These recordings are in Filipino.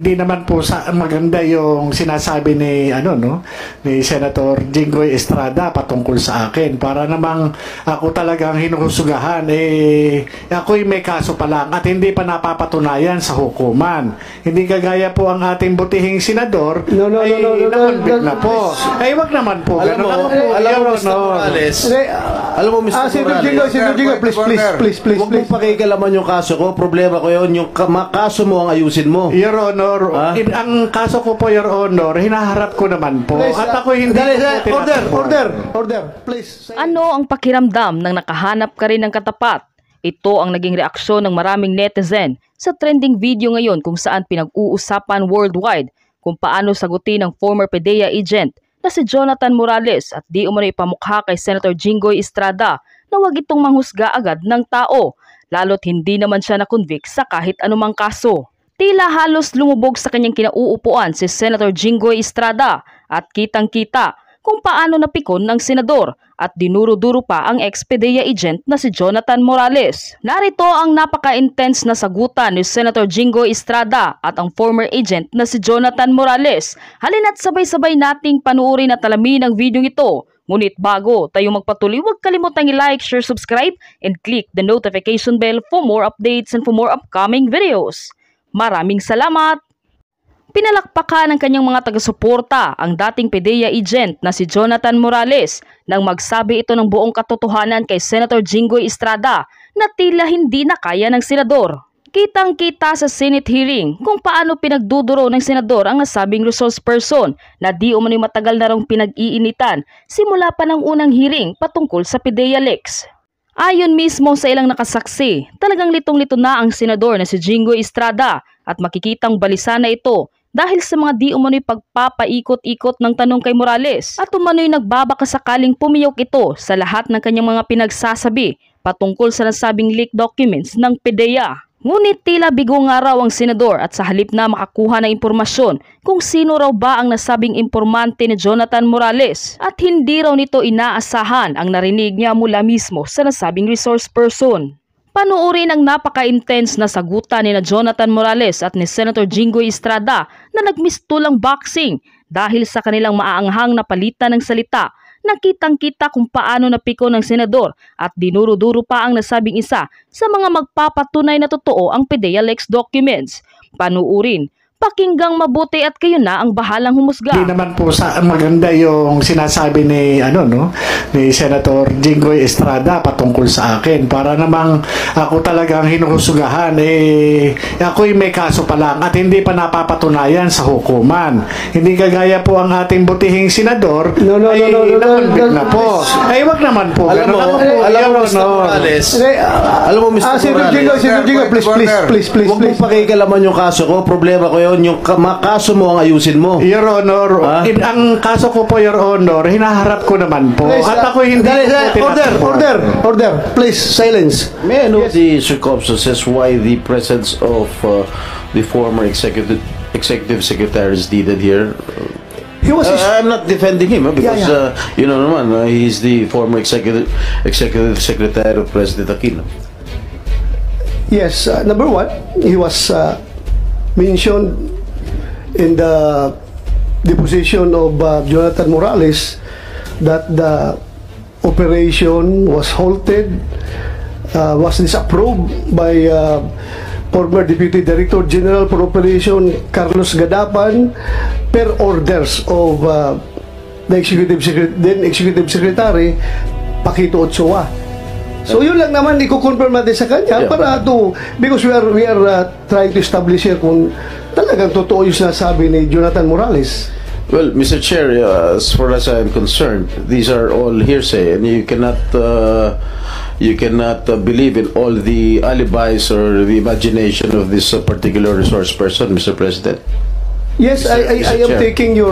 Hindi naman po maganda yung sinasabi ni ni Senator Jinggoy Estrada patungkol sa akin. Para namang ako talagang hinuhusugahan, ako'y may kaso pa lang at hindi pa napapatunayan sa hukuman. Hindi kagaya po ang ating butihing senador na-convict na po. Ay, wag naman po. Alam mo, Mr. Morales, Senator Jinggoy, please. Huwag mong pakikalaman yung kaso ko. Problema ko yun. Yung kaso mo ang ayusin mo. Your Honor, ang kaso ko po, Your Honor, hinaharap ko naman po. Please, at ako hindi Order, please. Ano ang pakiramdam nang nakahanap ka rin ng katapat? Ito ang naging reaksyon ng maraming netizen sa trending video ngayon kung saan pinag-uusapan worldwide kung paano sagutin ng former PDEA agent na si Jonathan Morales at di umano ipamukha kay Senator Jinggoy Estrada na wag itong manghusga agad ng tao, lalo't hindi naman siya na-convict sa kahit anumang kaso. Tila halos lumubog sa kanyang kinauupuan si Senator Jinggoy Estrada at kitang-kita kung paano napikon ng senador at dinuro-duro pa ang ex-PDEA agent na si Jonathan Morales. Narito ang napaka-intense na sagutan ni Senator Jinggoy Estrada at ang former agent na si Jonathan Morales. Halina't sabay-sabay nating panuorin at alamin ang video ito. Ngunit bago tayo magpatuloy, huwag kalimutang i-like, share, subscribe, and click the notification bell for more updates and for more upcoming videos. Maraming salamat! Pinalakpakan ng kanyang mga taga-suporta ang dating PDEA agent na si Jonathan Morales nang magsabi ito ng buong katotohanan kay Senator Jinggoy Estrada na tila hindi na kaya ng senador. Kitang-kita sa Senate hearing kung paano pinagduduro ng senador ang nasabing resource person na di umano'y matagal na rong pinag-iinitan simula pa ng unang hearing patungkol sa PDEA leaks. Ayon mismo sa ilang nakasaksi, talagang litong-lito na ang senador na si Jinggoy Estrada at makikitang balisa na ito dahil sa mga di umano'y pagpapaikot-ikot ng tanong kay Morales at umano'y nagbabakasakaling pumiyok ito sa lahat ng kanyang mga pinagsasabi patungkol sa nasabing leak documents ng PDEA. Ngunit tila bigo nga raw ang senador at sa halip na makakuha ng impormasyon kung sino raw ba ang nasabing impormante ni Jonathan Morales at hindi raw nito inaasahan ang narinig niya mula mismo sa nasabing resource person. Panuorin ang napaka-intense na sagutan ni Jonathan Morales at ni Senator Jinggoy Estrada na nagmistulang boxing dahil sa kanilang maaanghang na palitan ng salita. Nakitang-kita kung paano napiko ng senador at dinuro-duro pa ang nasabing isa sa mga magpapatunay na totoo ang PDEA leaks documents. Panuurin, pakinggang mabuti at kayo na ang bahalang humusga. Hindi naman po maganda yung sinasabi ni ni Senator Jinggoy Estrada patungkol sa akin. Para namang ako talagang hinuhusugahan, ako'y may kaso pa lang at hindi pa napapatunayan sa hukuman. Hindi kagaya po ang ating butihing senador na-convict na po. Ay, wag naman po. Alam mo, Mr. Morales, Senator Jinggoy, please. Huwag mong pakikalaman yung kaso ko. Problema ko yun. Yung kaso mo ang ayusin mo. Your Honor, ang kaso ko po, Your Honor, hinaharap ko naman po. Please, at ako hindi Order, please, silence. May I know the circumstances why the presence of the former executive secretary is needed here? He was I'm not defending him because you know naman, he's the former executive secretary of President Aquino. Yes, number one, he was mentioned in the deposition of Jonathan Morales that the operation was halted, was disapproved by former Deputy Director General for Operation Carlos Gadapan per orders of the then Executive Secretary Paquito Ochoa. So yun lang naman i-confirm natin sa kanya para because we are trying to establish here kung talagang totoo yung sinasabi ni Jonathan Morales. Well, Mr. Chair, as far as I am concerned, these are all hearsay, and you cannot believe in all the alibis or the imagination of this particular resource person, Mr. President. Yes, I am taking your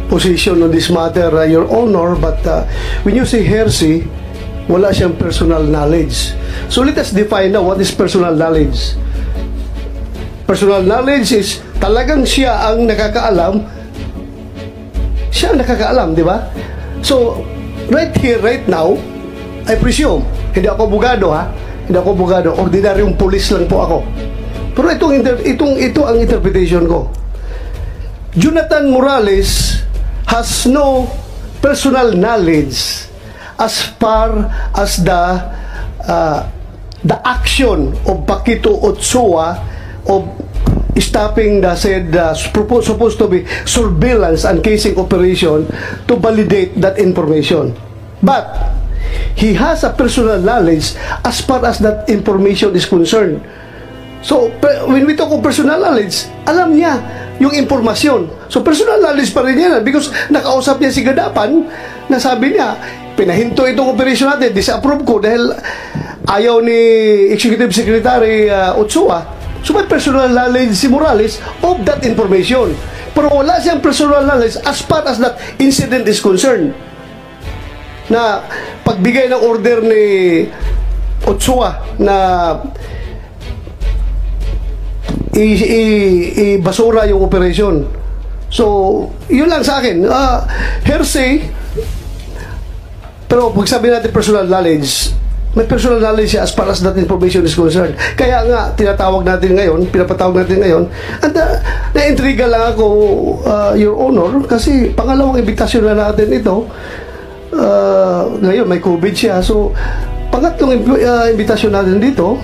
position on this matter, Your Honor, but when you say hearsay, wala siyang personal knowledge. So let us define now what is personal knowledge. Personal knowledge is talagang siya ang nakakaalam. Siya ang nakakaalam, di ba? So, right here, right now, I presume, hindi ako abogado ha, hindi ako abogado, ordinaryong pulis lang po ako. Pero ito ang interpretation ko. Jonathan Morales has no personal knowledge as far as the action of Paquito Ochoa of stopping the said supposed to be surveillance and casing operation to validate that information. But he has a personal knowledge as far as that information is concerned. So, when we talk of personal knowledge, alam niya yung impormasyon. So, personal knowledge pa rin yan because nakausap niya si Gadapan na sabi niya, pinahinto itong operation natin, disapprove ko dahil ayaw ni Executive Secretary Ochoa. So, may personal knowledge si Morales of that information. Pero wala siyang personal knowledge as far as that incident is concerned. Na pagbigay ng order ni Ochoa na i-basura yung operation. So, yun lang sa akin. Hearsay, pero pag sabi natin personal knowledge, may personal knowledge siya as far as that information is concerned. Kaya nga, pinapatawag natin ngayon, at na-intriga lang ako, Your Honor, kasi pangalawang imbitasyon na natin ito. Ngayon, may COVID siya. So, pangatlong imbitasyon natin dito,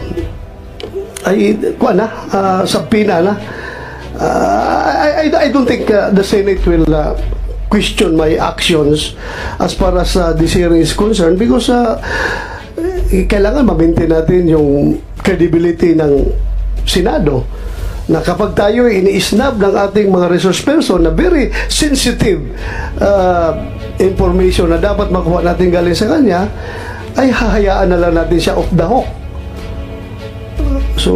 ay subpoena na. I don't think the Senate will question my actions as far as this hearing is concerned because kailangan ma-maintain natin yung credibility ng Senado na kapag tayo ini-snub ng ating mga resource person na very sensitive information na dapat makuha natin galing sa kanya, ay hahayaan na lang natin siya off the hook. So,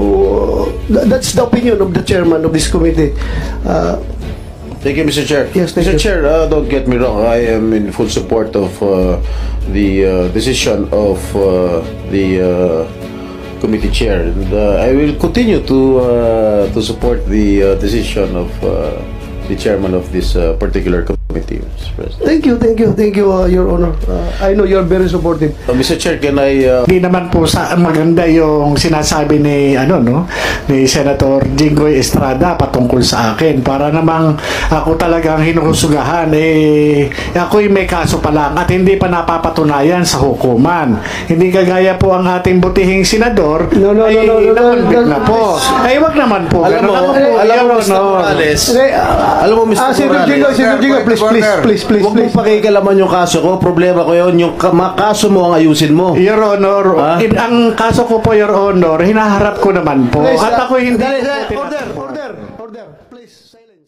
that's the opinion of the chairman of this committee. Thank you, Mr. Chair. Yes, thank Mr. you. Chair, don't get me wrong. I am in full support of the decision of the committee chair. And, I will continue to support the decision of the chairman of this particular committee, Mr. President. Thank you, Your Honor. I know you're very supportive. Mr. Chair, can I... Hindi naman po maganda yung sinasabi ni ni Senator Jinggoy Estrada patungkol sa akin. Para namang ako talagang hinuhusugahan ako'y may kaso pa lang at hindi pa napapatunayan sa hukuman. Hindi kagaya po ang ating butihing senador nakonvict na po. Ay wag naman po. Alam mo, Mr. Morales, alam mo, Mr. Morales, Please. huwag mong pakikalaman yung kaso ko. Problema ko yun. Yung kaso mo ang ayusin mo. Your Honor, ang kaso ko po, Your Honor, hinaharap ko naman po. At ako hindi... Order. Please, silence.